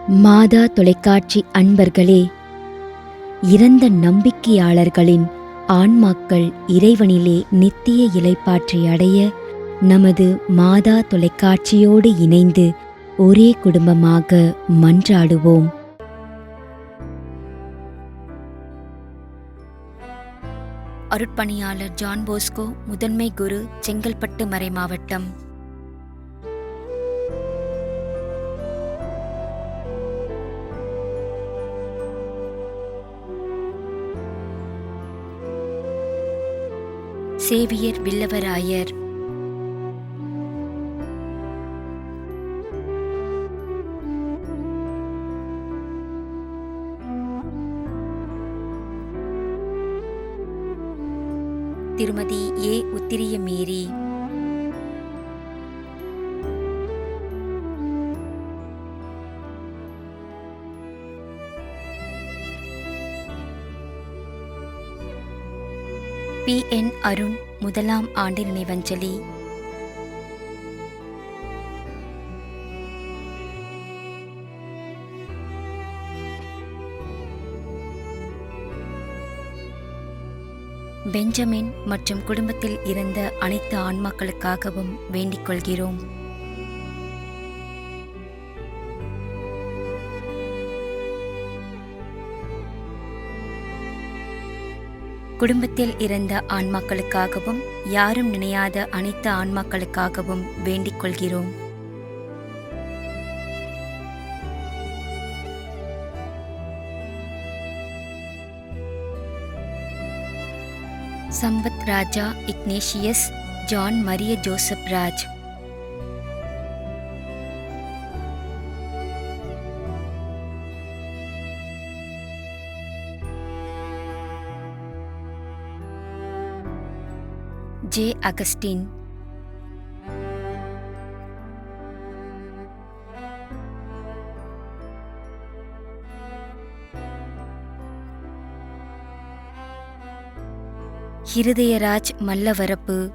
மாதா தொலைக்காட்சி அன்பர்களே, இறந்த நம்பிக்கையாளர்களின் ஆன்மாக்கள் இறைவனிலே நித்திய இளைப்பாற்றி அடைய நமது மாதா தொலைக்காட்சியோடு இணைந்து ஒரே குடும்பமாக மன்றாடுவோம். அருட்பணியாளர் ஜான் போஸ்கோ, முதன்மை குரு, செங்கல்பட்டு மறைமாவட்டம். சேவியர் வில்லவராயர். திருமதி ஏ. உத்திரிய மேரி. பி. என். அருண், முதலாம் ஆண்டு நினைவஞ்சலி. பெஞ்சமின் மற்றும் குடும்பத்தில் இருந்த அனைத்து ஆன்மாக்களுக்காகவும் வேண்டிக் கொள்கிறோம். குடும்பத்தில் இருந்த ஆன்மாக்களுக்காகவும் யாரும் நினையாத அனைத்து ஆன்மாக்களுக்காகவும் வேண்டிக் கொள்கிறோம். Sampath Raja, Ignatius, John Maria Joseph Raj. J. Augustine. Irudayaraj Mallavarappu.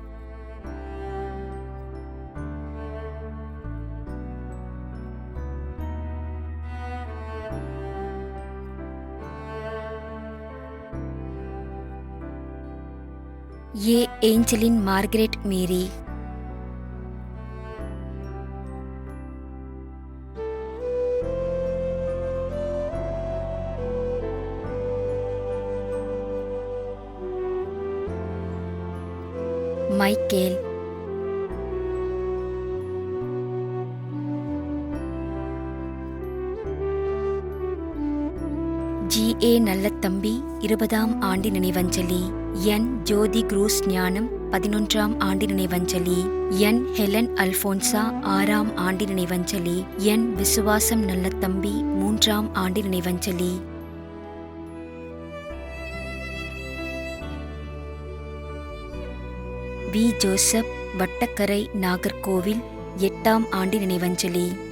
A. Angeline Margaret Mary. Michael. G. A. Nallathambi, 20ஆம் ஆண்டு நினைவஞ்சலி. என். ஜோதி குரூஸ் ஞானம், 11ஆம் ஆண்டு நினைவஞ்சலி. என். ஹெலன் அல்போன்சா, 6ஆம் ஆண்டு நினைவஞ்சலி. என். விசுவாசம் நல்லத்தம்பி, 3ஆம் ஆண்டு நினைவஞ்சலி. வி. ஜோசப், வட்டக்கரை, நாகர்கோவில், 8ஆம் ஆண்டு நினைவஞ்சலி.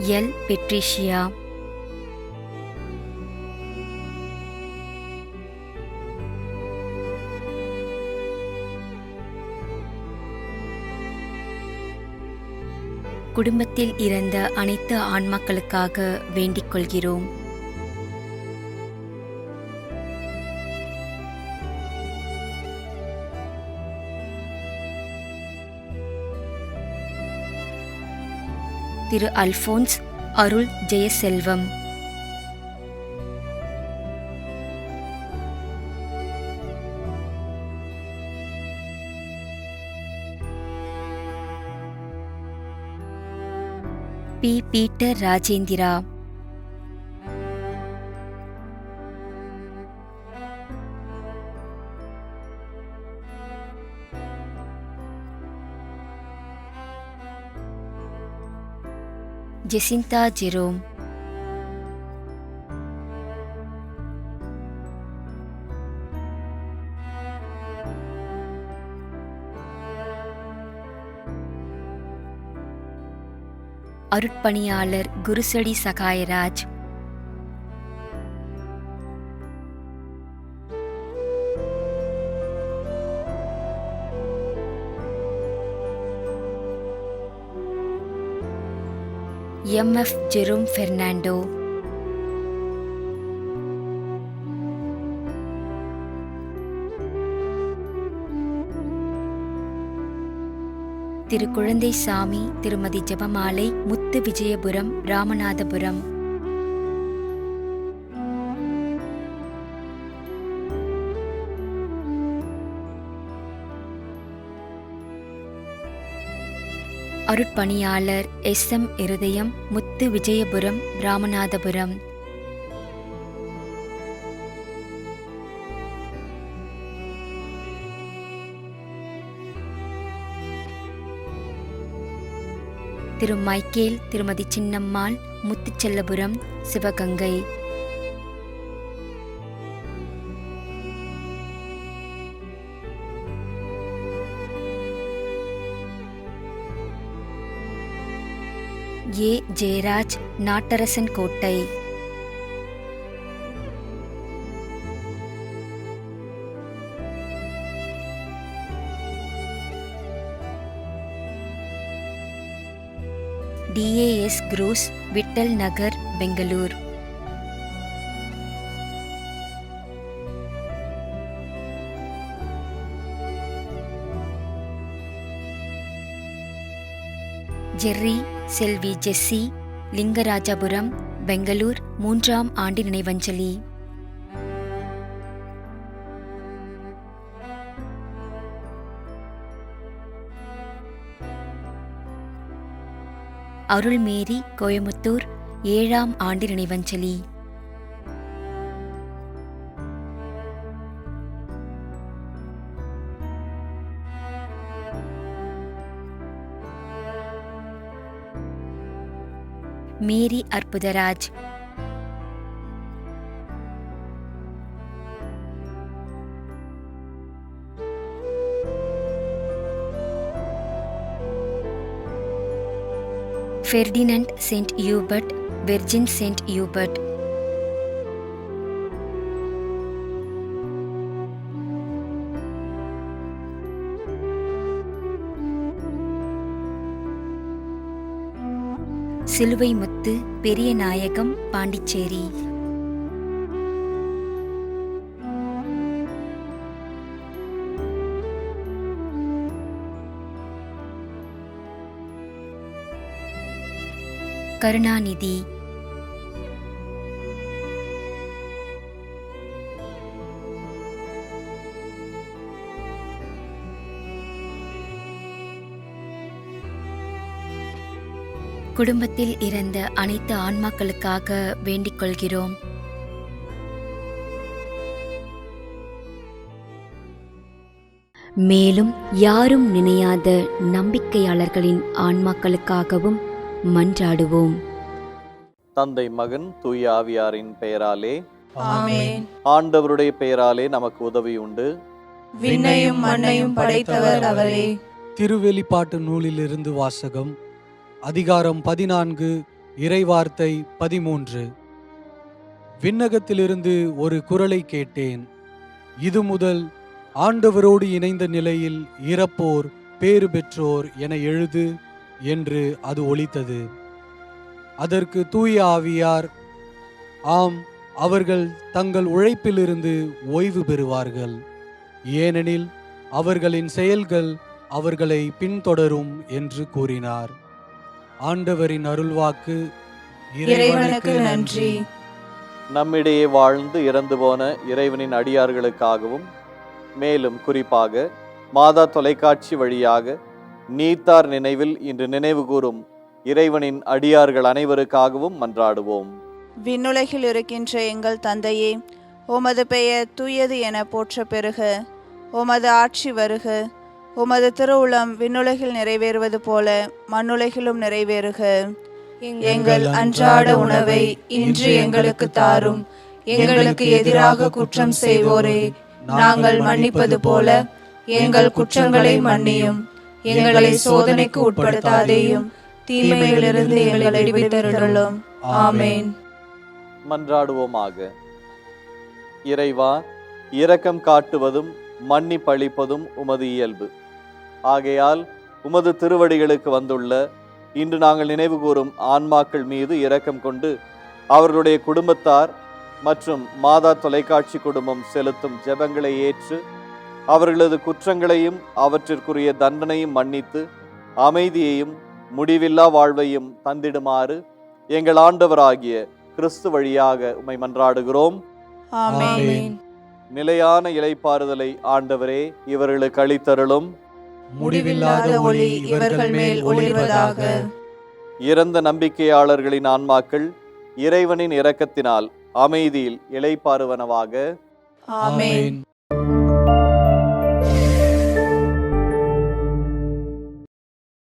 எல். பெட்ரிஷியா. குடும்பத்தில் இறந்த அனைத்து ஆன்மாக்களுக்காக வேண்டிக் கொள்கிறோம். Thiru Alphonse, Arul Jayaselvam. P. Peter Rajendra. Jacintha Jerome. அருட்பணியாளர் Kurusadi Sahayaraj. M F. Jerome Fernando. Thiru Kuzhandai Sami, Thirumathi Jebamalai, Muthu Vijayapuram, Ramanathapuram. அருட்பணியாளர் S M. Irudayam, Muthu Vijayapuram, Ramanathapuram. Thiru Michael, Thirumathi Chinnammal, Muthuchellapuram, Sivaganga. A. Jayaraj, Nattarasan Kottai. D A S Cruz, Vittal Nagar, Bangalore. Jerry, Selvi Jessie, Lingarajapuram, Bangalore, 3ஆம் ஆண்டு நினைவஞ்சலி. அருள்மேரி, கோயமுத்தூர், 7ஆம் ஆண்டு நினைவஞ்சலி. Mary Arputharaj. Ferdinand Saint Hubert, Virgin Saint Hubert. சிலுவை முத்து, பெரிய நாயகம், பாண்டிச்சேரி. கருணாநிதி. குடும்பத்தில் இறந்த அனைத்து ஆன்மாக்களுக்காக வேண்டிக் கொள்கிறோம். மேலும் யாரும் நினையாத நம்பிக்கையாளர்களின் ஆன்மாக்களுக்காகவும் மன்றாடுவோம். தந்தை, மகன், தூய ஆவியாரின் பெயராலே ஆமென். ஆண்டவருடைய பெயராலே நமக்கு உதவி உண்டு. விண்ணையும் மண்ணையும் படைத்தவர் அவரே. திருவெளிப்பாட்டு நூலிலிருந்து வாசகம். அதிகாரம் 14, இறைவார்த்தை 13. விண்ணகத்திலிருந்து ஒரு குரலை கேட்டேன். இது முதல் ஆண்டவரோடு இணைந்த நிலையில் இறப்போர் பேறு பெற்றோர் என எழுது என்று அது ஒலித்தது. அதற்கு தூய ஆவியார், ஆம், அவர்கள் தங்கள் உழைப்பிலிருந்து ஓய்வு பெறுவார்கள், ஏனெனில் அவர்களின் செயல்கள் அவர்களை பின்தொடரும் என்று கூறினார். ஆண்டவரின் அருள்வாக்கு. இறைவனுக்கு நன்றி. நம்மிடையே வாழ்ந்து இறந்து போன இறைவனின் அடியார்களுக்காகவும், மேலும் குறிப்பாக மாதா தொலைக்காட்சி வழியாக நீத்தார் நினைவில் இன்று நினைவு கூறும் இறைவனின் அடியார்கள் அனைவருக்காகவும் மன்றாடுவோம். விண்ணுலகில் இருக்கின்ற எங்கள் தந்தையே, உமது பெயர் தூயது என போற்ற பெறுக. உமது ஆட்சி வருக. உமது திருவுளம் விண்ணுலகில் நிறைவேறுவது போல மண்ணுலகிலும் நிறைவேறுக. எங்கள் அன்றாட உணவை இன்று எங்களுக்கு தாரும். எங்களுக்கு எதிராக குற்றம் செய்வோரே நாங்கள் மன்னிப்பது போல எங்கள் குற்றங்களை மன்னியும். எங்களை சோதனைக்கு உட்படுத்தாதேயும், தீமையிலிருந்து எங்களை விடுவித்தருளும். ஆமென். மன்றாடுவோமாக. இறைவா, இரக்கம் காட்டுவதும் மன்னிப்பளிப்பதும் உமது இயல்பு. ஆகையால் உமது திருவடிகளுக்கு வந்துள்ள இன்று நாங்கள் நினைவு கூறும் ஆன்மாக்கள் மீது இரக்கம் கொண்டு அவர்களுடைய குடும்பத்தார் மற்றும் மாதா தொலைக்காட்சி குடும்பம் செலுத்தும் ஜெபங்களை ஏற்று அவர்களது குற்றங்களையும் அவற்றிற்குரிய தண்டனையும் மன்னித்து அமைதியையும் முடிவில்லா வாழ்வையும் தந்திடுமாறு எங்கள் ஆண்டவராகிய கிறிஸ்து வழியாக உம்மை மன்றாடுகிறோம். ஆமென். நிலையான இளைப்பாறுதலை ஆண்டவரே இவர்களுக்கு அளித்தருளும். முடிவில்லாத ஒளி இவர்கள் மேல் ஒளிர்வதாக. இறந்த நம்பிக்கையாளர்களின் ஆன்மாக்கள் இறைவனின் இரக்கத்தினால் அமைதியில் இளைப்பாறுவனவாக. ஆமென். ஆமென்.